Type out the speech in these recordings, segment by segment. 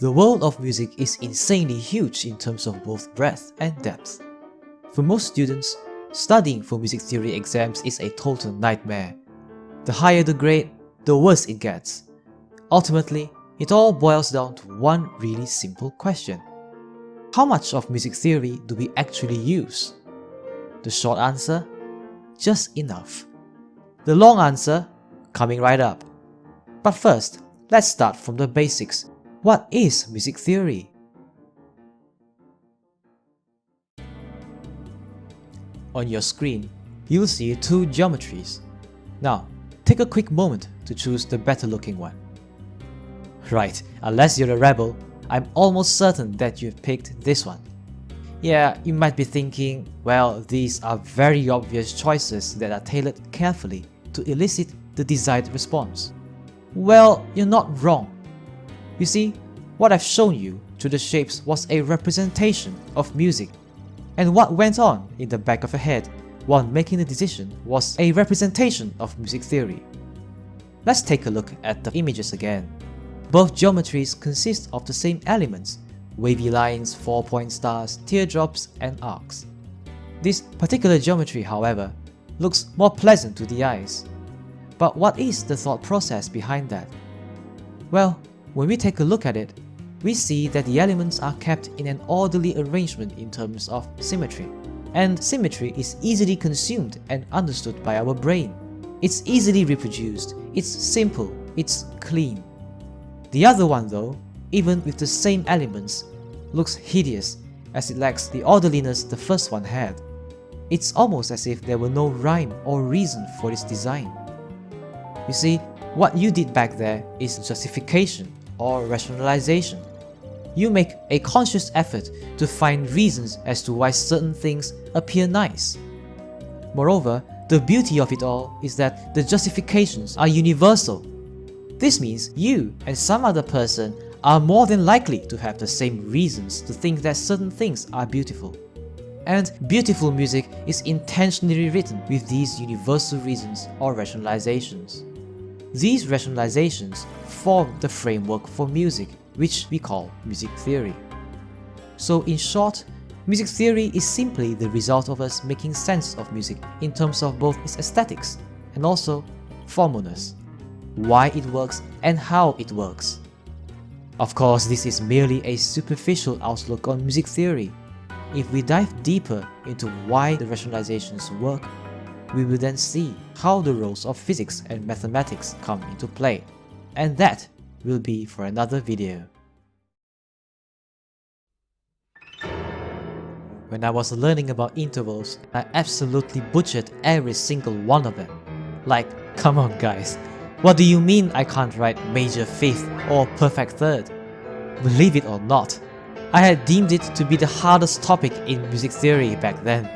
The world of music is insanely huge in terms of both breadth and depth. For most students, studying for music theory exams is a total nightmare. The higher the grade, the worse it gets. Ultimately, it all boils down to one really simple question. How much of music theory do we actually use? The short answer? Just enough. The long answer? Coming right up. But first, let's start from the basics. What is music theory? On your screen, you'll see two geometries. Now, take a quick moment to choose the better looking one. Right, unless you're a rebel, I'm almost certain that you've picked this one. Yeah, you might be thinking, well, these are very obvious choices that are tailored carefully to elicit the desired response. Well, you're not wrong. You see, what I've shown you through the shapes was a representation of music, and what went on in the back of your head while making the decision was a representation of music theory. Let's take a look at the images again. Both geometries consist of the same elements: wavy lines, 4-point stars, teardrops, and arcs. This particular geometry, however, looks more pleasant to the eyes. But what is the thought process behind that? Well, when we take a look at it, we see that the elements are kept in an orderly arrangement in terms of symmetry. And symmetry is easily consumed and understood by our brain. It's easily reproduced, it's simple, it's clean. The other one though, even with the same elements, looks hideous as it lacks the orderliness the first one had. It's almost as if there were no rhyme or reason for its design. You see, what you did back there is justification or rationalization. You make a conscious effort to find reasons as to why certain things appear nice. Moreover, the beauty of it all is that the justifications are universal. This means you and some other person are more than likely to have the same reasons to think that certain things are beautiful. And beautiful music is intentionally written with these universal reasons or rationalizations. These rationalizations form the framework for music, which we call music theory. So in short, music theory is simply the result of us making sense of music in terms of both its aesthetics and also formalness, why it works and how it works. Of course, this is merely a superficial outlook on music theory. If we dive deeper into why the rationalizations work, we will then see how the roles of physics and mathematics come into play, and that will be for another video. When I was learning about intervals, I absolutely butchered every single one of them. Like, come on guys, what do you mean I can't write major fifth or perfect third? Believe it or not, I had deemed it to be the hardest topic in music theory back then,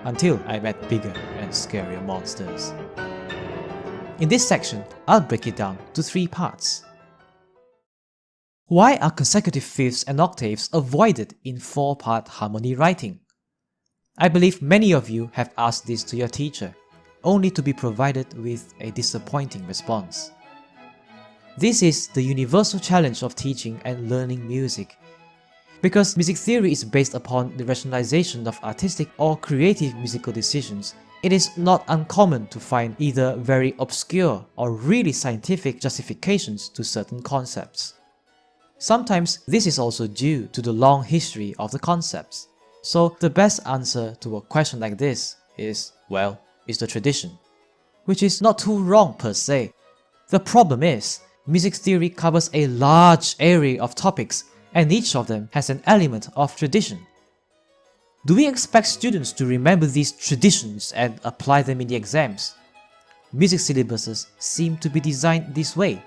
until I met bigger and scarier monsters. In this section, I'll break it down to 3 parts. Why are consecutive fifths and octaves avoided in 4-part harmony writing? I believe many of you have asked this to your teacher, only to be provided with a disappointing response. This is the universal challenge of teaching and learning music. Because music theory is based upon the rationalization of artistic or creative musical decisions, it is not uncommon to find either very obscure or really scientific justifications to certain concepts. Sometimes this is also due to the long history of the concepts. So the best answer to a question like this is, well, it's the tradition. Which is not too wrong per se. The problem is, music theory covers a large area of topics, and each of them has an element of tradition. Do we expect students to remember these traditions and apply them in the exams? Music syllabuses seem to be designed this way,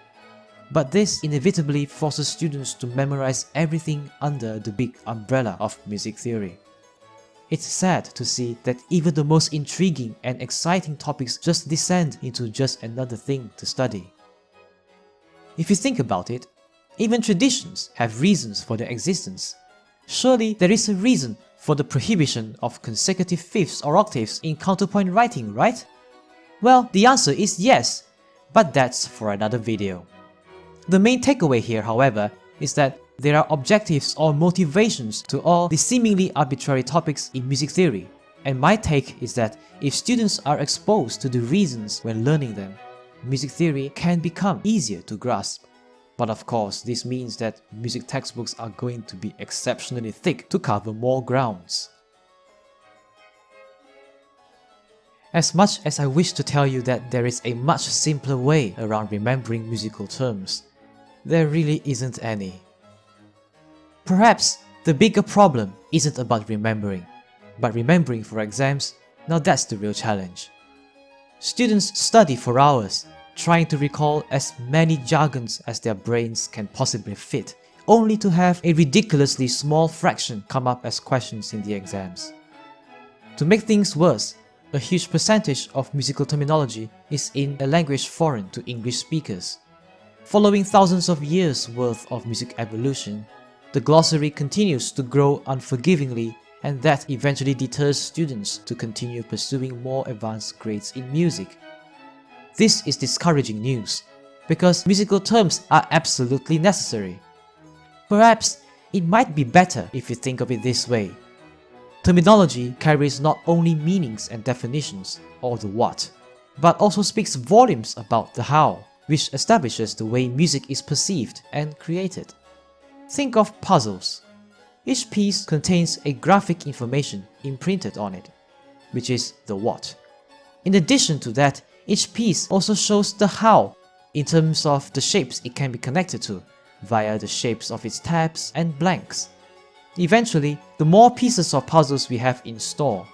but this inevitably forces students to memorize everything under the big umbrella of music theory. It's sad to see that even the most intriguing and exciting topics just descend into just another thing to study. If you think about it, even traditions have reasons for their existence. Surely there is a reason for the prohibition of consecutive fifths or octaves in counterpoint writing, right? Well, the answer is yes, but that's for another video. The main takeaway here, however, is that there are objectives or motivations to all the seemingly arbitrary topics in music theory. And my take is that if students are exposed to the reasons when learning them, music theory can become easier to grasp. But of course, this means that music textbooks are going to be exceptionally thick to cover more grounds. As much as I wish to tell you that there is a much simpler way around remembering musical terms, there really isn't any. Perhaps the bigger problem isn't about remembering, but remembering for exams, now that's the real challenge. Students study for hours, trying to recall as many jargons as their brains can possibly fit, only to have a ridiculously small fraction come up as questions in the exams. To make things worse, a huge percentage of musical terminology is in a language foreign to English speakers. Following thousands of years worth of music evolution, the glossary continues to grow unforgivingly, and that eventually deters students to continue pursuing more advanced grades in music. This is discouraging news, because musical terms are absolutely necessary. Perhaps it might be better if you think of it this way. Terminology carries not only meanings and definitions, or the what, but also speaks volumes about the how, which establishes the way music is perceived and created. Think of puzzles. Each piece contains a graphic information imprinted on it, which is the what. In addition to that, each piece also shows the how in terms of the shapes it can be connected to, via the shapes of its tabs and blanks. Eventually, the more pieces of puzzles we have in store,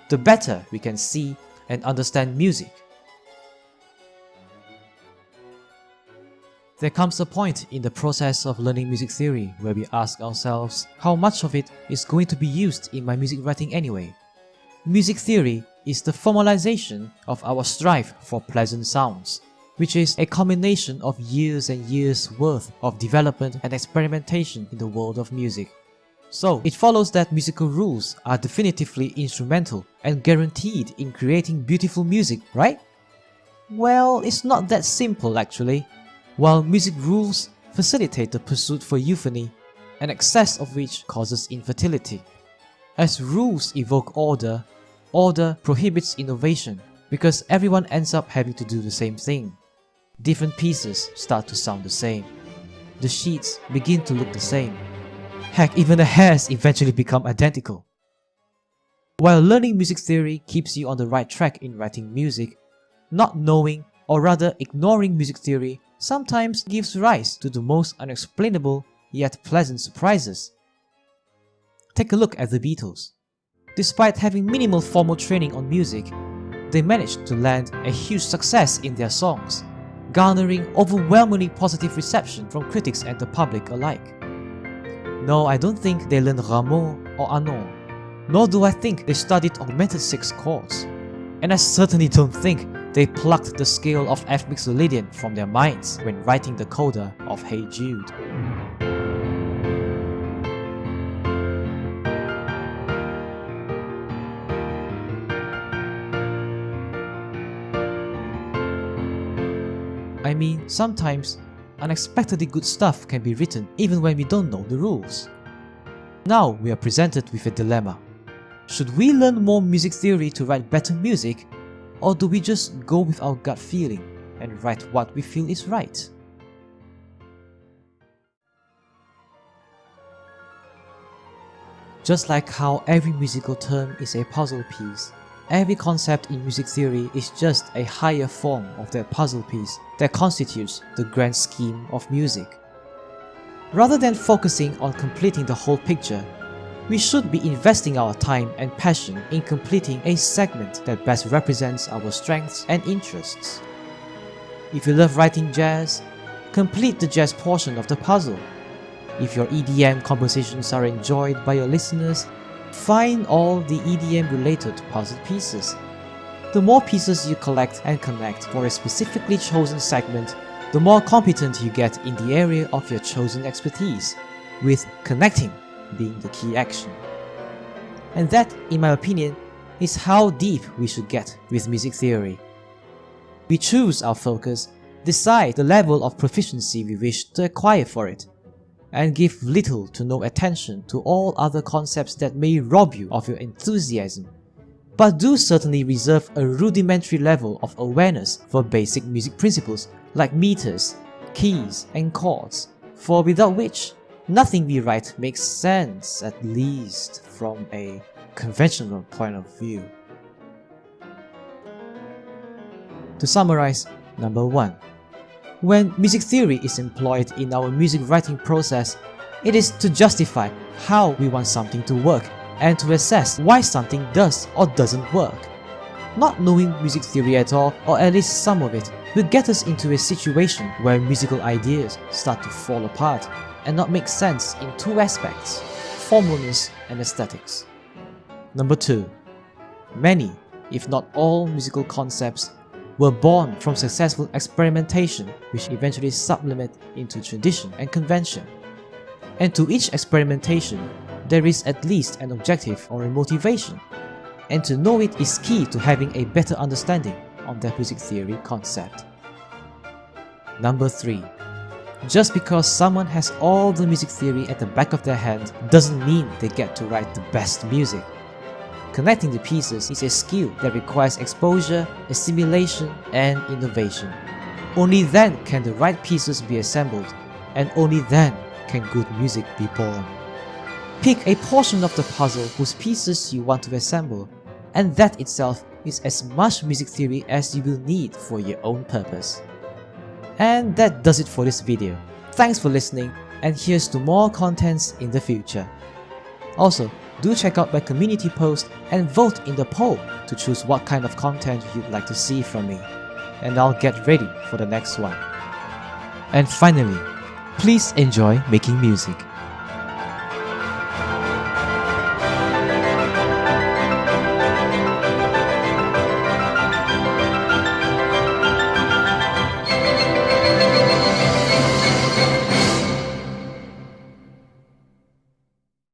the better we can see and understand music. There comes a point in the process of learning music theory where we ask ourselves how much of it is going to be used in my music writing anyway. Music theory is the formalization of our strive for pleasant sounds, which is a combination of years and years worth of development and experimentation in the world of music. So, it follows that musical rules are definitively instrumental and guaranteed in creating beautiful music, right? Well, it's not that simple actually. While music rules facilitate the pursuit for euphony, an excess of which causes infertility. As rules evoke order, order prohibits innovation because everyone ends up having to do the same thing. Different pieces start to sound the same. The sheets begin to look the same. Heck, even the hairs eventually become identical. While learning music theory keeps you on the right track in writing music, not knowing, or rather ignoring music theory sometimes gives rise to the most unexplainable yet pleasant surprises. Take a look at the Beatles. Despite having minimal formal training on music, they managed to land a huge success in their songs, garnering overwhelmingly positive reception from critics and the public alike. No, I don't think they learned Rameau or Anon, nor do I think they studied augmented sixth chords, and I certainly don't think they plucked the scale of F Mixolydian from their minds when writing the coda of Hey Jude. I mean, sometimes unexpectedly good stuff can be written even when we don't know the rules. Now we are presented with a dilemma. Should we learn more music theory to write better music, or do we just go with our gut feeling and write what we feel is right? Just like how every musical term is a puzzle piece, every concept in music theory is just a higher form of that puzzle piece that constitutes the grand scheme of music. Rather than focusing on completing the whole picture, we should be investing our time and passion in completing a segment that best represents our strengths and interests. If you love writing jazz, complete the jazz portion of the puzzle. If your EDM compositions are enjoyed by your listeners, find all the EDM-related puzzle pieces. The more pieces you collect and connect for a specifically chosen segment, the more competent you get in the area of your chosen expertise, with connecting being the key action. And that, in my opinion, is how deep we should get with music theory. We choose our focus, decide the level of proficiency we wish to acquire for it, and give little to no attention to all other concepts that may rob you of your enthusiasm. But do certainly reserve a rudimentary level of awareness for basic music principles like meters, keys, and chords, for without which, nothing we write makes sense, at least from a conventional point of view. To summarize, number 1. When music theory is employed in our music writing process, it is to justify how we want something to work and to assess why something does or doesn't work. Not knowing music theory at all, or at least some of it, will get us into a situation where musical ideas start to fall apart and not make sense in two aspects: formalness and aesthetics. Number 2. Many, if not all, musical concepts were born from successful experimentation, which eventually sublimate into tradition and convention. And to each experimentation, there is at least an objective or a motivation, and to know it is key to having a better understanding on that music theory concept. Number 3. Just because someone has all the music theory at the back of their hand doesn't mean they get to write the best music. Connecting the pieces is a skill that requires exposure, assimilation, and innovation. Only then can the right pieces be assembled, and only then can good music be born. Pick a portion of the puzzle whose pieces you want to assemble, and that itself is as much music theory as you will need for your own purpose. And that does it for this video. Thanks for listening, and here's to more contents in the future. Also, do check out my community post and vote in the poll to choose what kind of content you'd like to see from me, and I'll get ready for the next one. And finally, please enjoy making music.